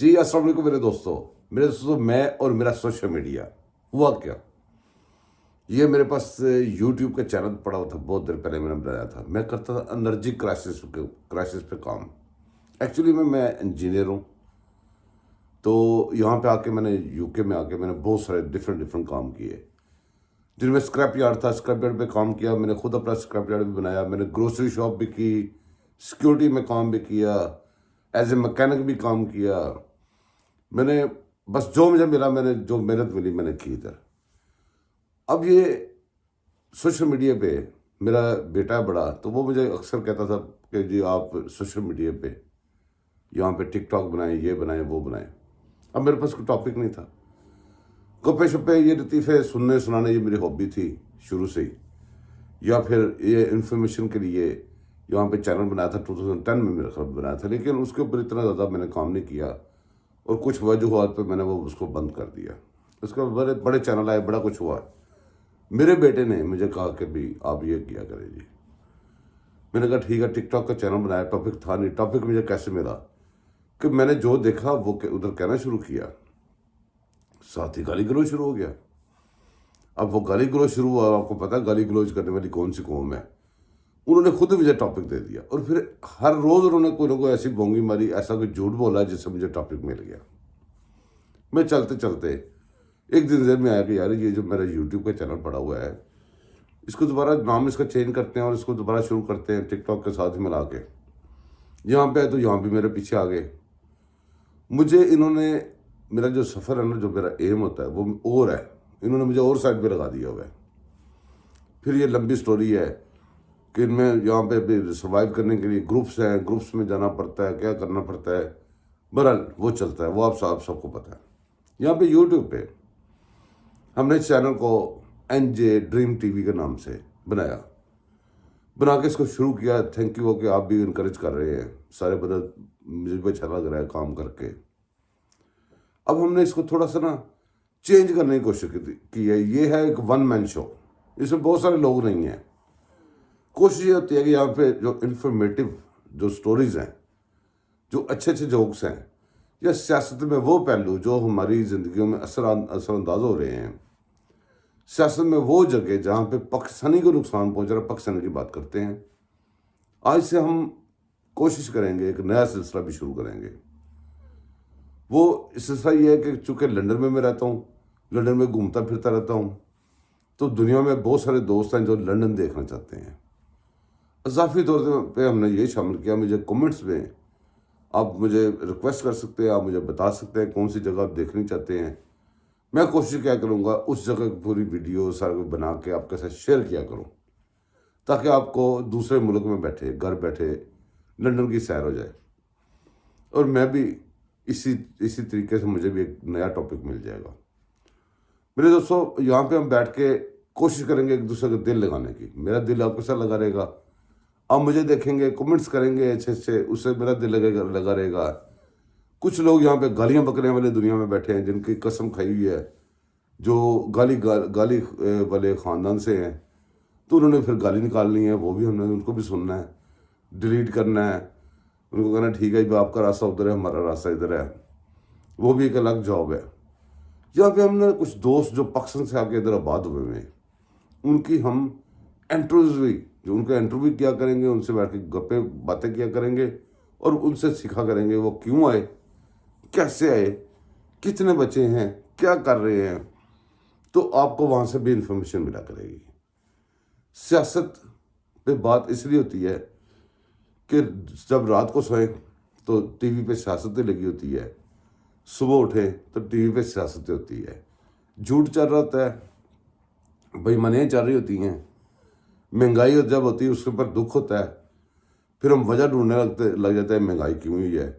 جی السلام علیکم میرے دوستوں میں اور میرا سوشل میڈیا ہوا کیا. یہ میرے پاس یوٹیوب کا چینل پڑا ہوا تھا, بہت دیر پہلے میں نے بنایا تھا. میں کرتا تھا انرجی کرائسس پہ کام. ایکچولی میں انجینئر ہوں, تو یہاں پہ آ کے میں نے یو کے میں آ کے میں نے بہت سارے ڈفرینٹ کام کیے, جن میں اسکریپ یارڈ تھا. اسکریپ یارڈ پہ کام کیا میں نے, خود اپنا اسکریپ یارڈ بھی بنایا. میں نے گروسری شاپ بھی کی, سیکیورٹی میں کام بھی کیا, ایز اے میکینک بھی کام کیا. میں نے بس جو مجھے ملا, میں نے جو محنت ملی میں نے کی ادھر. اب یہ سوشل میڈیا پہ میرا بیٹا ہے بڑا, تو وہ مجھے اکثر کہتا تھا کہ جی آپ سوشل میڈیا پہ یہاں پہ ٹک ٹاک بنائیں, یہ بنائیں, وہ بنائیں. اب میرے پاس کوئی ٹاپک نہیں تھا. گپے شپے یہ لطیفے سننے سنانے یہ میری ہابی تھی شروع سے ہی, یا پھر یہ انفارمیشن کے لیے یہاں پہ چینل بنایا تھا 2010 میں میرے خیال بنایا تھا, لیکن اس کے اوپر اتنا زیادہ میں نے کام نہیں کیا, اور کچھ وجوہات پہ میں نے وہ اس کو بند کر دیا. اس کا بڑے چینل آئے, بڑا کچھ ہوا. میرے بیٹے نے مجھے کہا کہ بھی آپ یہ کیا کریں جی. میں نے کہا ٹھیک ہے, ٹک ٹاک کا چینل بنایا, ٹاپک تھا نہیں. ٹاپک مجھے کیسے ملا کہ میں نے جو دیکھا وہ ادھر کہنا شروع کیا, ساتھ ہی گالی گلوچ شروع ہو گیا. اب وہ گالی گلوچ شروع ہوا, آپ کو پتا ہے گالی گلوچ کرنے والی کون سی قوم ہے. انہوں نے خود مجھے ٹاپک دے دیا, اور پھر ہر روز انہوں نے کوئی نہ کوئی ایسی بونگی ماری, ایسا کوئی جھوٹ بولا جس سے مجھے ٹاپک مل گیا. میں چلتے چلتے ایک دن ذہن میں آیا کہ یار یہ جو میرا یوٹیوب کا چینل پڑا ہوا ہے, اس کو دوبارہ نام اس کا چینج کرتے ہیں اور اس کو دوبارہ شروع کرتے ہیں ٹک ٹاک کے ساتھ ہی ملا کے. یہاں پہ تو یہاں بھی میرے پیچھے آ گئے. مجھے انہوں نے میرا جو سفر ہے نا, جو میرا ایم ہوتا ہے وہ اور ہے, انہوں نے مجھے اور سائڈ پہ لگا دیا ہوا ہے. پھر یہ لمبی سٹوری ہے کہ ان میں یہاں پہ سروائیو کرنے کے لیے گروپس ہیں, گروپس میں جانا پڑتا ہے, کیا کرنا پڑتا ہے. بہرحال وہ چلتا ہے, وہ آپ سب کو پتہ ہے. یہاں پہ یوٹیوب پہ ہم نے چینل کو این جے ڈریم ٹی وی کے نام سے بنا کے اس کو شروع کیا. تھینک یو کہ آپ بھی انکریج کر رہے ہیں, سارے بدل مجھے بھی اچھا لگ رہا ہے کام کر کے. اب ہم نے اس کو تھوڑا سا نا چینج کرنے کی کوشش کی ہے. یہ ہے ایک ون مین شو, اس میں بہت سارے لوگ نہیں ہیں. کوشش یہ ہوتی ہے کہ یہاں پہ جو انفارمیٹیو جو سٹوریز ہیں, جو اچھے جوکس ہیں, یا سیاست میں وہ پہلو جو ہماری زندگیوں میں اثر انداز ہو رہے ہیں, سیاست میں وہ جگہ جہاں پہ پاکستانی کو نقصان پہنچ رہا ہے, پاکستانی کی بات کرتے ہیں. آج سے ہم کوشش کریں گے, ایک نیا سلسلہ بھی شروع کریں گے. وہ سلسلہ یہ ہے کہ چونکہ لندن میں رہتا ہوں, لندن میں گھومتا پھرتا رہتا ہوں, تو دنیا میں بہت سارے دوست ہیں جو لندن دیکھنا چاہتے ہیں. اضافی طور پہ ہم نے یہ شامل کیا, مجھے کمنٹس میں آپ مجھے ریکویسٹ کر سکتے ہیں, آپ مجھے بتا سکتے ہیں کون سی جگہ آپ دیکھنی چاہتے ہیں. میں کوشش کیا کروں گا اس جگہ کی پوری ویڈیو سارا کچھ بنا کے آپ کے ساتھ شیئر کیا کروں, تاکہ آپ کو دوسرے ملک میں بیٹھے, گھر بیٹھے لندن کی سیر ہو جائے. اور میں بھی اسی طریقے سے مجھے بھی ایک نیا ٹاپک مل جائے گا. میرے دوستوں, یہاں پہ ہم بیٹھ کے کوشش کریں گے ایک دوسرے کا دل لگانے کی. میرا دل آپ کے ساتھ لگا رہے گا, آپ مجھے دیکھیں گے, کمنٹس کریں گے اچھے سے, اس سے میرا دل لگا رہے گا. کچھ لوگ یہاں پہ گالیاں بکنے والے دنیا میں بیٹھے ہیں, جن کی قسم کھائی ہوئی ہے, جو گالی والے خاندان سے ہیں, تو انہوں نے پھر گالی نکالنی ہے, وہ بھی ہم نے ان کو بھی سننا ہے, ڈیلیٹ کرنا ہے, ان کو کہنا ٹھیک ہے آپ کا راستہ ادھر ہے, ہمارا راستہ ادھر ہے. وہ بھی ایک الگ جاب ہے. یہاں پہ ہم نے کچھ دوست جو پاکستان سے آ کے ادھر آباد ہوئے ہیں, ان کی ہم جو ان کا انٹرویو کیا کریں گے, ان سے بیٹھ کے گپے باتیں کیا کریں گے, اور ان سے سیکھا کریں گے وہ کیوں آئے, کیسے آئے, کتنے بچے ہیں, کیا کر رہے ہیں. تو آپ کو وہاں سے بھی انفارمیشن ملا کرے گی. سیاست پہ بات اس لیے ہوتی ہے کہ جب رات کو سوئیں تو ٹی وی پہ سیاستیں لگی ہوتی ہے, صبح اٹھیں تو ٹی وی پہ سیاستیں ہوتی ہے, جھوٹ چل رہا ہوتا ہے, بےایمانیاں چل رہی ہوتی ہیں, مہنگائی جب ہوتی ہے اس کے اوپر دکھ ہوتا ہے, پھر ہم وجہ ڈھونڈنے لگ جاتے ہیں مہنگائی کیوں ہوئی ہے.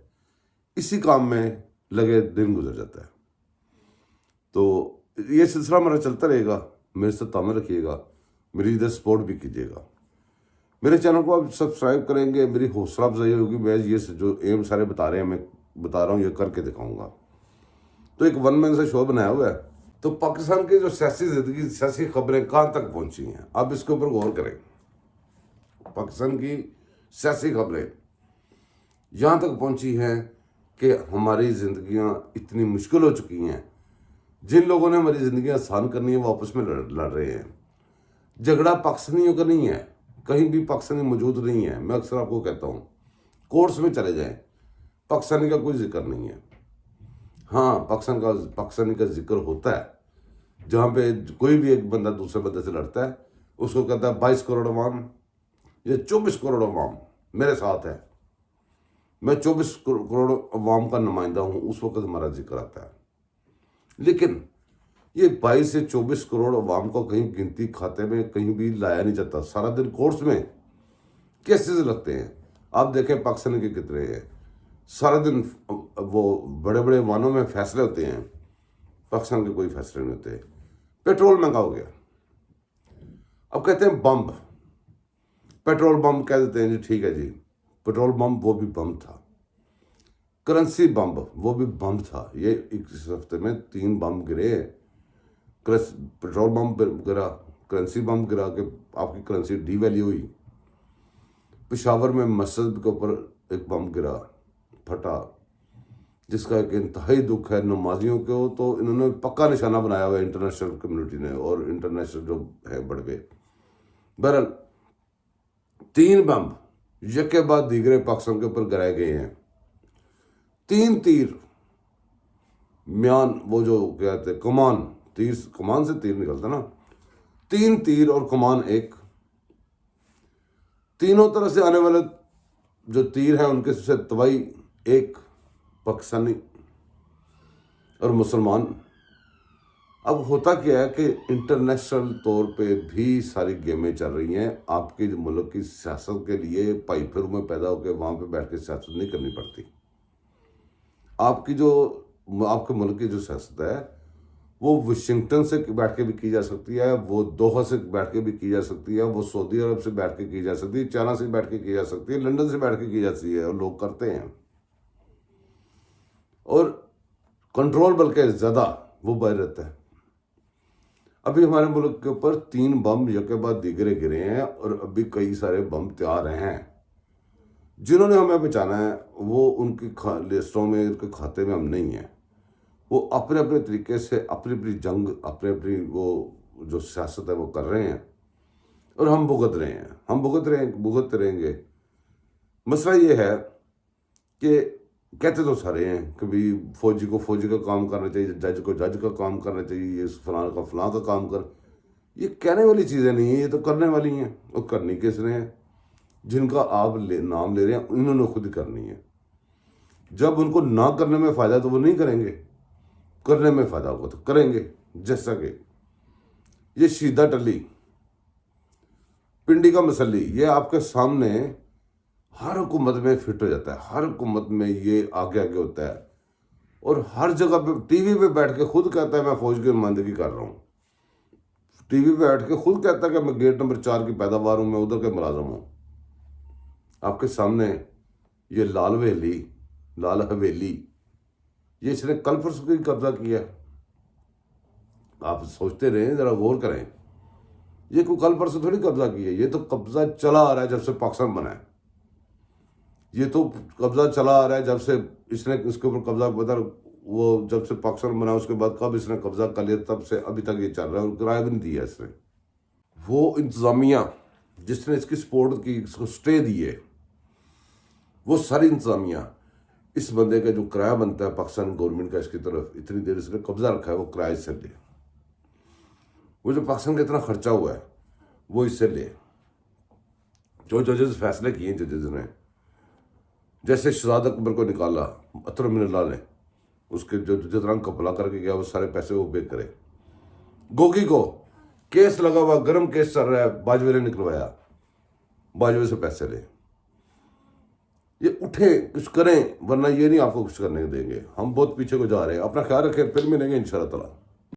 اسی کام میں لگے دن گزر جاتا ہے. تو یہ سلسلہ ہمارا چلتا رہے گا. میرے سے تعامل رکھیے گا, میری ادھر سپورٹ بھی کیجیے گا. میرے چینل کو آپ سبسکرائب کریں گے, میری حوصلہ افزائی ہوگی. میں یہ جو ایم سارے بتا رہے ہیں, میں بتا رہا ہوں, یہ کر کے دکھاؤں گا. تو ایک ون مین سے شو بنایا ہوا ہے. تو پاکستان کی جو سیاسی زندگی, سیاسی خبریں کہاں تک پہنچی ہیں, آپ اس کے اوپر غور کریں. پاکستان کی سیاسی خبریں یہاں تک پہنچی ہیں کہ ہماری زندگیاں اتنی مشکل ہو چکی ہیں، جن لوگوں نے ہماری زندگیاں آسان کرنی ہے وہ آپس میں لڑ رہے ہیں۔ جھگڑا پاکستانیوں کا نہیں ہے، کہیں بھی پاکستانی موجود نہیں ہے۔ میں اکثر آپ کو کہتا ہوں کورٹس میں چلے جائیں، پاکستانی کا کوئی ذکر نہیں ہے۔ ہاں پاکستانی کا ذکر ہوتا ہے جہاں پہ کوئی بھی ایک بندہ دوسرے بندے سے لڑتا ہے، اس کو کہتا ہے 22 کروڑ عوام یا 24 کروڑ عوام میرے ساتھ ہے، میں 24 کروڑ عوام کا نمائندہ ہوں، اس وقت ہمارا ذکر آتا ہے۔ لیکن یہ 22 سے 24 کروڑ عوام کو کہیں گنتی کھاتے میں کہیں بھی لایا نہیں جاتا۔ سارا دن کورٹس میں کیسز لگتے ہیں، آپ دیکھیں پاکستان کے کتنے ہیں، سارا دن وہ بڑے بڑے وانوں میں فیصلے ہوتے ہیں، پاکستان کے کوئی فیصلے نہیں ہوتے۔ پیٹرول مہنگا ہو گیا، اب کہتے ہیں بم، پیٹرول بم کہہ دیتے ہیں جی ٹھیک ہے جی، پیٹرول بم وہ بھی بم تھا، کرنسی بم وہ بھی بم تھا۔ یہ اس ہفتے میں 3 بم گرے، پیٹرول بم گرا، کرنسی بم گرا کہ آپ کی کرنسی ڈی ویلیو ہوئی۔ پشاور میں مسجد کے اوپر ایک بم گرا، پھٹا، جس کا ایک انتہائی دکھ ہے نمازیوں کو، تو انہوں نے پکا نشانہ بنایا ہوا ہے انٹرنیشنل کمیونٹی نے اور انٹرنیشنل جو ہے بڑے۔ بہرحال 3 بم یک کے بعد دیگرے پاکستان کے اوپر گرائے گئے ہیں۔ 3 تیر میان، وہ جو کہتے ہیں کمان، کمان سے تیر نکلتا نا، 3 تیر اور کمان 1، تینوں طرف سے آنے والے جو تیر ہیں ان کے سے تباہی، ایک پاکستانی اور مسلمان۔ اب ہوتا کیا ہے کہ انٹرنیشنل طور پہ بھی ساری گیمیں چل رہی ہیں، آپ کے ملک کی سیاست کے لیے پائی پھروں میں پیدا ہو کے وہاں پہ بیٹھ کے سیاست نہیں کرنی پڑتی۔ آپ کے ملک کی جو سیاست ہے وہ واشنگٹن سے بیٹھ کے بھی کی جا سکتی ہے، وہ دوحہ سے بیٹھ کے بھی کی جا سکتی ہے، وہ سعودی عرب سے بیٹھ کے کی جا سکتی ہے، چائنا سے بیٹھ کے کی جا سکتی ہے، لندن سے بیٹھ کے کی جا سکتی ہے، اور لوگ کرتے ہیں، اور کنٹرول بلکہ زیادہ وہ باہر رہتا ہے۔ ابھی ہمارے ملک کے اوپر 3 بم یک کے بعد دیگرے گرے ہیں، اور ابھی کئی سارے بم تیار ہیں۔ جنہوں نے ہمیں بچانا ہے وہ ان کی لسٹوں میں، ان کے کھاتے میں ہم نہیں ہیں۔ وہ اپنے اپنے طریقے سے اپنی اپنی جنگ، اپنی وہ جو سیاست ہے وہ کر رہے ہیں، اور ہم بھگت رہے ہیں، بھگتتے رہیں گے۔ مسئلہ یہ ہے کہ کہتے تو سارے ہیں کہ بھی فوجی کو فوجی کا کام کرنا چاہیے، جج کو جج کا کام کرنا چاہیے، یہ فلاں کا فلاں کا کام کر، یہ کہنے والی چیزیں نہیں ہیں، یہ تو کرنے والی ہیں۔ اور کرنی کس نے ہیں؟ جن کا آپ نام لے رہے ہیں انہوں نے خود کرنی ہے۔ جب ان کو نہ کرنے میں فائدہ تو وہ نہیں کریں گے، کرنے میں فائدہ ہوگا تو کریں گے۔ جیسا کہ یہ شیدہ ٹلی، پنڈی کا مسلی، یہ آپ کے سامنے ہر حکومت میں فٹ ہو جاتا ہے، ہر حکومت میں یہ آگے ہوتا ہے، اور ہر جگہ پہ ٹی وی پہ بیٹھ کے خود کہتا ہے میں فوج کی نمائندگی کر رہا ہوں، ٹی وی پہ بیٹھ کے خود کہتا ہے کہ میں گیٹ نمبر 4 کی پیداوار ہوں، میں ادھر کے ملازم ہوں۔ آپ کے سامنے یہ لال حویلی، یہ اس نے کل پرسوں کی قبضہ کیا ہے۔ آپ سوچتے رہیں، ذرا غور کریں، یہ کوئی کل پرسوں تھوڑی قبضہ کی ہے، یہ تو قبضہ چلا آ رہا ہے جب سے پاکستان بنا ہے۔ یہ تو قبضہ چلا آ رہا ہے جب سے اس نے اس کے اوپر قبضہ وہ جب سے پاکستان بنا، اس کے بعد کب اس نے قبضہ کر لیا، تب سے ابھی تک یہ چل رہا ہے، اور کرایہ بھی نہیں دیا اس نے۔ وہ انتظامیہ جس نے اس کی سپورٹ کی، اس کو سٹے دی ہے، وہ ساری انتظامیہ اس بندے کا جو کرایہ بنتا ہے پاکستان گورنمنٹ کا اس کی طرف، اتنی دیر اس نے قبضہ رکھا ہے، وہ کرایہ سے لے، وہ جو پاکستان کا اتنا خرچہ ہوا ہے وہ اس سے لے۔ جو ججز فیصلے کیے، ججز نے جیسے شہزاد اکبر کو نکالا اطہر من اللہ نے، اس کے جو جتنا کپلا کر کے گیا وہ سارے پیسے وہ پے کرے۔ گوگی کو کیس لگا ہوا، گرم کیس چل رہا ہے، باجوے نے نکلوایا، باجوے سے پیسے لے۔ یہ اٹھیں کچھ کریں، ورنہ یہ نہیں آپ کو کچھ کرنے دیں گے۔ ہم بہت پیچھے کو جا رہے ہیں۔ اپنا خیال رکھیں، پھر ملیں گے انشاءاللہ تعالیٰ۔